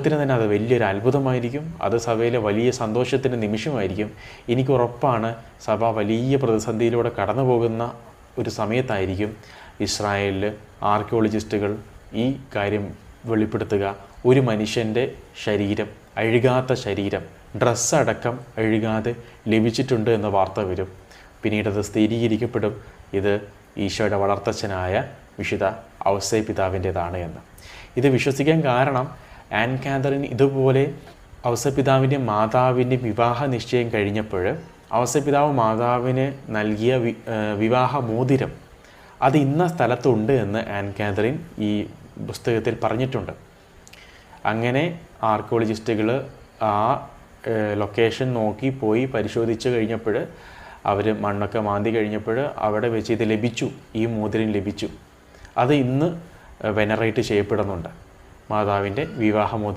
ദൈവത്തിന് തന്നെ അത് വലിയൊരു അത്ഭുതമായിരിക്കും. അത് സഭയിലെ വലിയ സന്തോഷത്തിൻ്റെ നിമിഷമായിരിക്കും. എനിക്ക് ഉറപ്പാണ് സഭ വലിയ പ്രതിസന്ധിയിലൂടെ കടന്നു പോകുന്ന ഒരു സമയത്തായിരിക്കും ഇസ്രായേലിൽ ആർക്കിയോളജിസ്റ്റുകൾ ഈ കാര്യം വെളിപ്പെടുത്തുക. ഒരു മനുഷ്യൻ്റെ ശരീരം, അഴുകാത്ത ശരീരം, ഡ്രസ്സടക്കം അഴുകാതെ ലഭിച്ചിട്ടുണ്ട് എന്ന വാർത്ത വരും. പിന്നീടത് സ്ഥിരീകരിക്കപ്പെടും, ഇത് ഈശോയുടെ വളർത്തച്ഛനായ വിശുദ്ധ ഔസേപ്പിതാവിൻ്റേതാണ് എന്ന്. ഇത് വിശ്വസിക്കാൻ കാരണം ആൻ കാതറിൻ ഇതുപോലെ ഔസേപ്പിതാവിൻ്റെ മാതാവിൻ്റെ വിവാഹ നിശ്ചയം കഴിഞ്ഞപ്പോൾ ഔസേപ്പിതാവ് മാതാവിന് നൽകിയ വിവാഹ മോതിരം അത് ഇന്ന സ്ഥലത്തുണ്ട് എന്ന് ആൻ കാതറിൻ ഈ പുസ്തകത്തിൽ പറഞ്ഞിട്ടുണ്ട്. അങ്ങനെ ആർക്കിയോളജിസ്റ്റുകൾ ആ ലൊക്കേഷൻ നോക്കി പോയി പരിശോധിച്ച് കഴിഞ്ഞപ്പോൾ അവർ മണ്ണൊക്കെ മാന്തി കഴിഞ്ഞപ്പോൾ അവിടെ വെച്ച് ഇത് ലഭിച്ചു, ഈ മോതിരം ലഭിച്ചു. അത് ഇന്ന് വെനറേറ്റ് ചെയ്യപ്പെടുന്നുണ്ട്, മാതാവിൻ്റെ വിവാഹ മോതിരം.